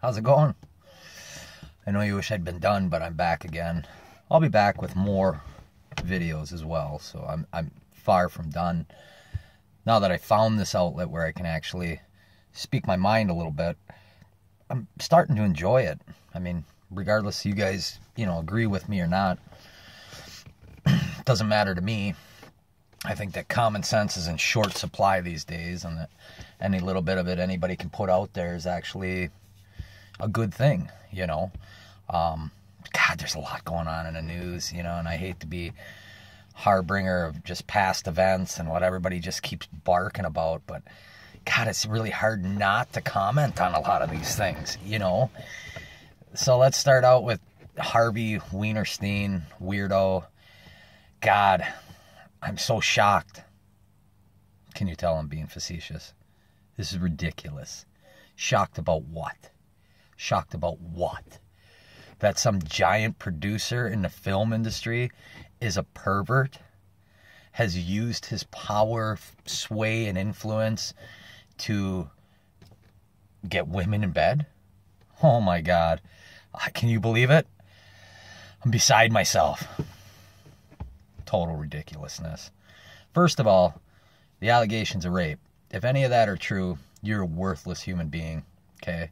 How's it going? I know you wish I'd been done, but I'm back again. I'll be back with more videos as well, so I'm far from done. Now that I found this outlet where I can actually speak my mind a little bit, I'm starting to enjoy it. I mean, regardless if you guys, agree with me or not, it doesn't matter to me. I think that common sense is in short supply these days, and that any little bit of it anybody can put out there is actually a good thing, God, there's a lot going on in the news, and I hate to be harbinger of just past events and what everybody just keeps barking about, but God, it's really hard not to comment on a lot of these things, So let's start out with Harvey Weinstein, weirdo. God, I'm so shocked. Can you tell I'm being facetious? This is ridiculous. Shocked about what? Shocked about what? That some giant producer in the film industry is a pervert? Has used his power, sway, and influence to get women in bed? Oh my God. Can you believe it? I'm beside myself. Total ridiculousness. First of all, the allegations of rape. If any of that are true, you're a worthless human being, okay?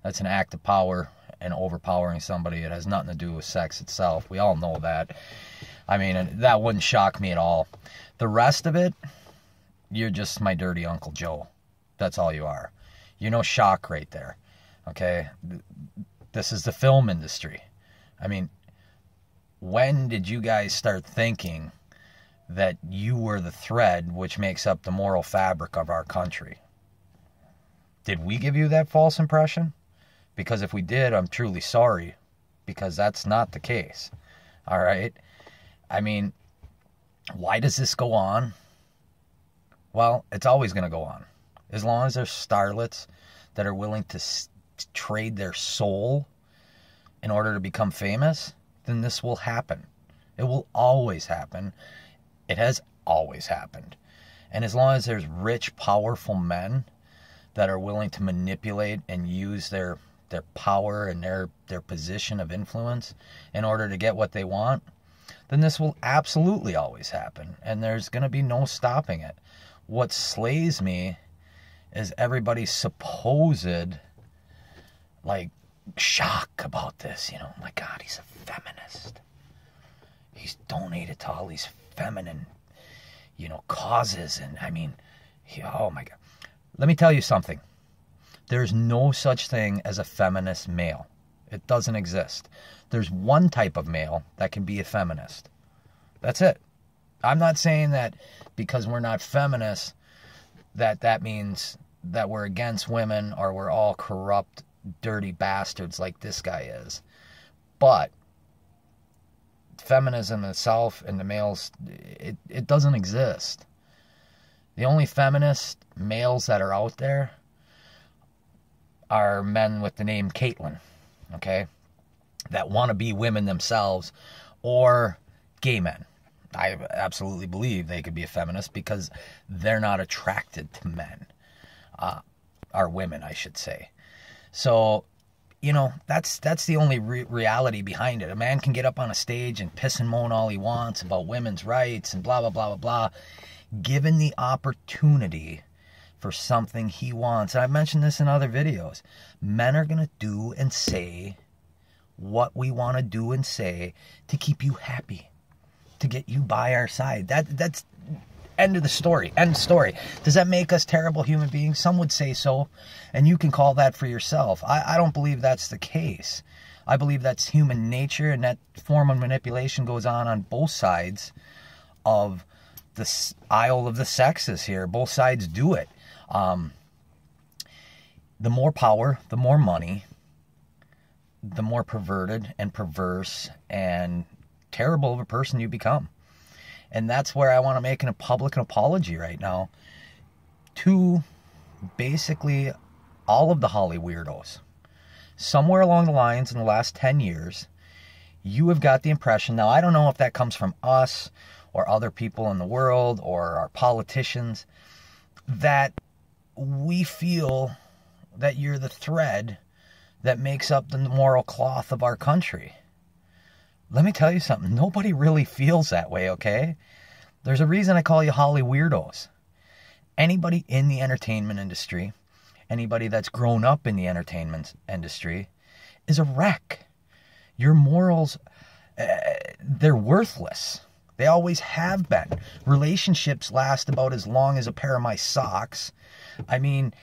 That's an act of power and overpowering somebody. It has nothing to do with sex itself. We all know that. I mean, that wouldn't shock me at all. The rest of it, you're just my dirty Uncle Joe. That's all you are. You're no shock right there, okay? This is the film industry. I mean, when did you guys start thinking that you were the thread which makes up the moral fabric of our country? Did we give you that false impression? Because if we did, I'm truly sorry, because that's not the case. All right? I mean, why does this go on? Well, it's always going to go on. As long as there's starlets that are willing to trade their soul in order to become famous, then this will happen. It will always happen. It has always happened. And as long as there's rich, powerful men that are willing to manipulate and use their power and their position of influence in order to get what they want, then this will absolutely always happen. And there's going to be no stopping it. What slays me is everybody's supposed, shock about this. My God, he's a feminist. He's donated to all these feminine, causes. And I mean, oh my God. Let me tell you something. There's no such thing as a feminist male. It doesn't exist. There's one type of male that can be a feminist. That's it. I'm not saying that because we're not feminists that means that we're against women or we're all corrupt, dirty bastards like this guy is. But feminism itself and the males, it doesn't exist. The only feminist males that are out there are men with the name Caitlyn, okay, that want to be women themselves, or gay men. I absolutely believe they could be a feminist because they're not attracted to men, or women, I should say. So, that's the only reality behind it. A man can get up on a stage and piss and moan all he wants about women's rights and blah, blah, blah, blah, blah. Given the opportunity for something he wants. And I've mentioned this in other videos. Men are going to do and say what we want to do and say to keep you happy, to get you by our side. That's end of the story. End story. Does that make us terrible human beings? Some would say so, and you can call that for yourself. I don't believe that's the case. I believe that's human nature, and that form of manipulation goes on both sides of the aisle of the sexes here. Both sides do it. The more power, the more money, the more perverted and perverse and terrible of a person you become. And that's where I want to make a public apology right now to basically all of the Holly weirdos. Somewhere along the lines in the last 10 years, you have got the impression, now I don't know if that comes from us or other people in the world or our politicians, that we feel that you're the thread that makes up the moral cloth of our country. Let me tell you something. Nobody really feels that way, okay? There's a reason I call you holly weirdos. Anybody in the entertainment industry, anybody that's grown up in the entertainment industry, is a wreck. Your morals, they're worthless. They always have been. Relationships last about as long as a pair of my socks. I mean,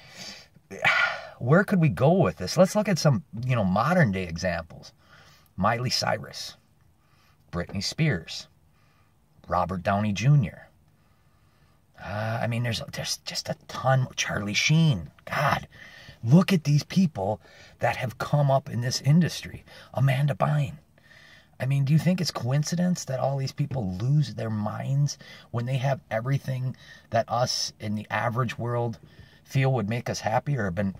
where could we go with this? Let's look at some, modern day examples. Miley Cyrus, Britney Spears, Robert Downey Jr. There's just a ton. Charlie Sheen. God, look at these people that have come up in this industry. Amanda Bynes. Do you think it's coincidence that all these people lose their minds when they have everything that us in the average world feel would make us happy or have been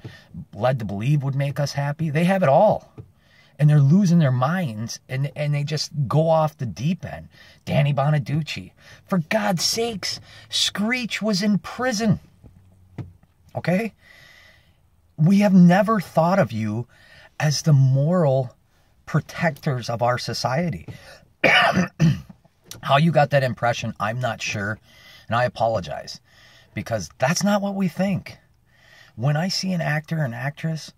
led to believe would make us happy? They have it all. And they're losing their minds, and they just go off the deep end. Danny Bonaducci. For God's sakes, Screech was in prison. Okay? We have never thought of you as the moral protectors of our society. How you got that impression, I'm not sure, and I apologize, because that's not what we think. When I see an actor, an actress,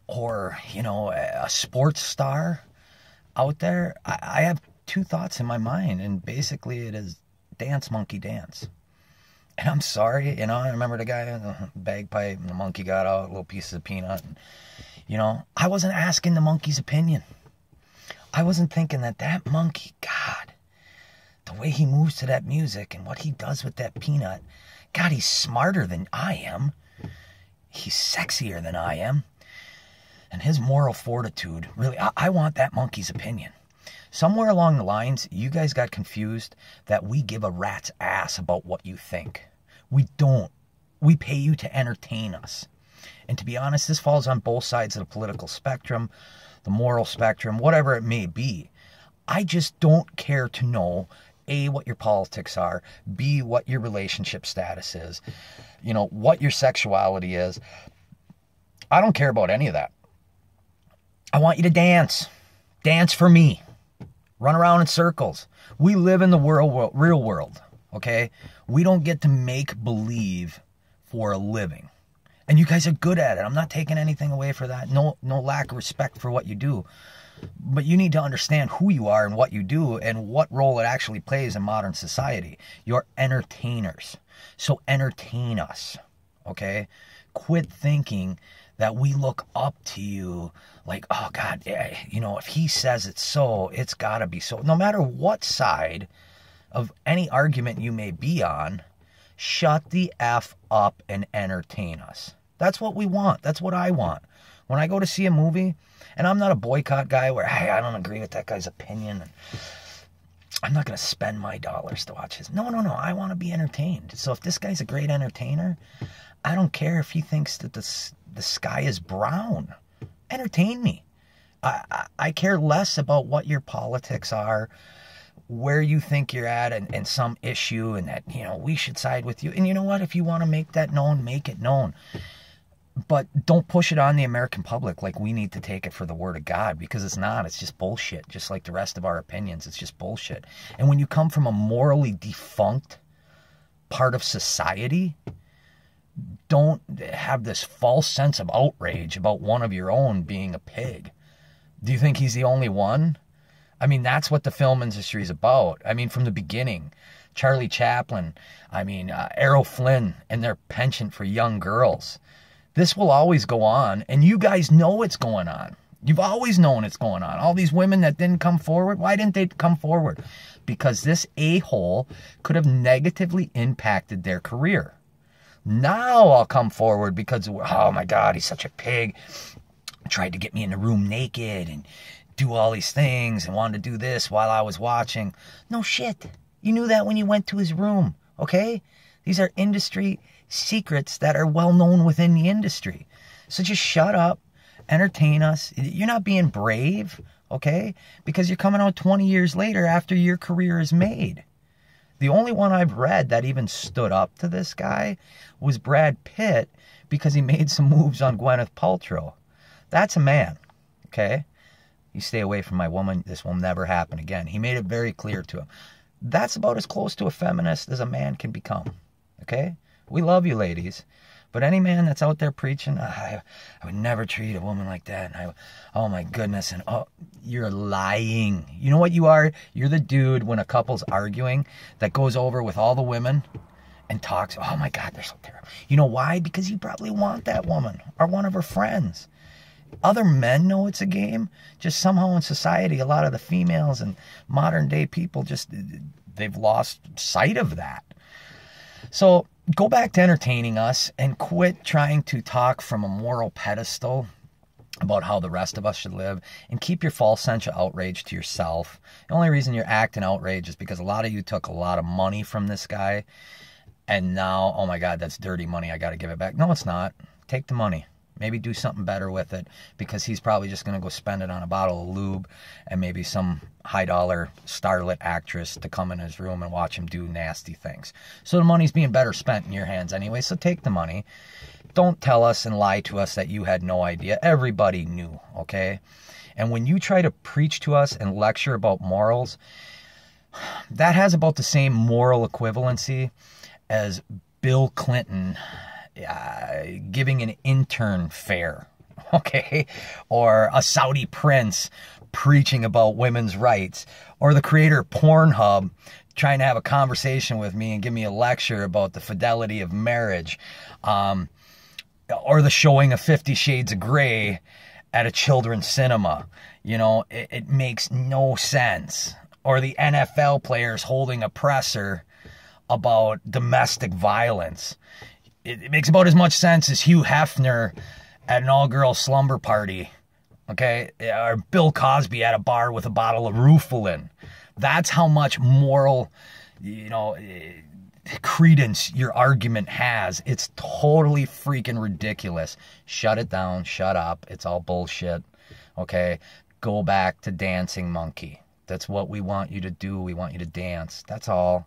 or, a sports star out there, I have two thoughts in my mind, and basically it is dance, monkey, dance. And I'm sorry, I remember the guy in the bagpipe, and the monkey got out, little pieces of peanut, and, I wasn't asking the monkey's opinion. I wasn't thinking that monkey, God, the way he moves to that music and what he does with that peanut, God, he's smarter than I am. He's sexier than I am. And his moral fortitude, really, I want that monkey's opinion. Somewhere along the lines, you guys got confused that we give a rat's ass about what you think. We don't. We pay you to entertain us. And to be honest, this falls on both sides of the political spectrum, the moral spectrum, whatever it may be. I just don't care to know, A, what your politics are, B, what your relationship status is, what your sexuality is. I don't care about any of that. I want you to dance. Dance for me. Run around in circles. We live in the real world, okay? We don't get to make believe for a living. And you guys are good at it. I'm not taking anything away for that. No lack of respect for what you do. But you need to understand who you are and what you do and what role it actually plays in modern society. You're entertainers. So entertain us, okay? Quit thinking that we look up to you like, oh, God, if he says it's so, it's got to be so. No matter what side of any argument you may be on, shut the F up and entertain us. That's what we want. That's what I want. When I go to see a movie, and I'm not a boycott guy where, hey, I don't agree with that guy's opinion, and I'm not going to spend my dollars to watch his. No. I want to be entertained. So if this guy's a great entertainer, I don't care if he thinks that the sky is brown. Entertain me. I care less about what your politics are, where you think you're at in some issue, and that, we should side with you. And you know what? If you want to make that known, make it known. But don't push it on the American public like we need to take it for the word of God, because it's not. It's just bullshit. Just like the rest of our opinions, it's just bullshit. And when you come from a morally defunct part of society, don't have this false sense of outrage about one of your own being a pig. Do you think he's the only one? That's what the film industry is about. From the beginning, Charlie Chaplin, Errol Flynn and their penchant for young girls. This will always go on, and you guys know it's going on. You've always known it's going on. All these women that didn't come forward, why didn't they come forward? Because this a-hole could have negatively impacted their career. Now I'll come forward because, oh my God, he's such a pig. Tried to get me in the room naked and do all these things and wanted to do this while I was watching. No shit. You knew that when you went to his room, okay? These are industry secrets that are well known within the industry. So just shut up, entertain us. You're not being brave, okay? Because you're coming out 20 years later after your career is made. The only one I've read that even stood up to this guy was Brad Pitt, because he made some moves on Gwyneth Paltrow. That's a man, okay? You stay away from my woman, this will never happen again. He made it very clear to him. That's about as close to a feminist as a man can become, okay? We love you, ladies. But any man that's out there preaching, I would never treat a woman like that. And oh my goodness. And oh, you're lying. You know what you are? You're the dude when a couple's arguing that goes over with all the women and talks, oh my God, they're so terrible. You know why? Because you probably want that woman or one of her friends. Other men know it's a game. Just somehow in society, a lot of the females and modern day people they've lost sight of that. So go back to entertaining us and quit trying to talk from a moral pedestal about how the rest of us should live, and keep your false sense of outrage to yourself. The only reason you're acting outraged is because a lot of you took a lot of money from this guy, and now, oh my God, that's dirty money, I got to give it back. No, it's not. Take the money. Maybe do something better with it, because he's probably just going to go spend it on a bottle of lube and maybe some high-dollar starlet actress to come in his room and watch him do nasty things. So the money's being better spent in your hands anyway, so take the money. Don't tell us and lie to us that you had no idea. Everybody knew, okay? And when you try to preach to us and lecture about morals, that has about the same moral equivalency as Bill Clinton giving an intern fare, okay? Or a Saudi prince preaching about women's rights, or the creator of Pornhub trying to have a conversation with me and give me a lecture about the fidelity of marriage, or the showing of 50 Shades of Grey at a children's cinema. You know, it makes no sense. Or the NFL players holding a presser about domestic violence. It makes about as much sense as Hugh Hefner at an all-girl slumber party, okay? Or Bill Cosby at a bar with a bottle of Rufalin. That's how much moral, credence your argument has. It's totally freaking ridiculous. Shut it down. Shut up. It's all bullshit, okay? Go back to dancing monkey. That's what we want you to do. We want you to dance. That's all.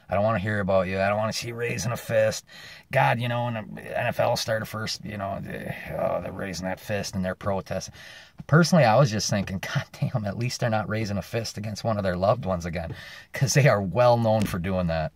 I don't want to hear about you. I don't want to see you raising a fist. God, when the NFL started first, they're raising that fist and they're protesting. Personally, I was just thinking, God damn, at least they're not raising a fist against one of their loved ones again, because they are well known for doing that.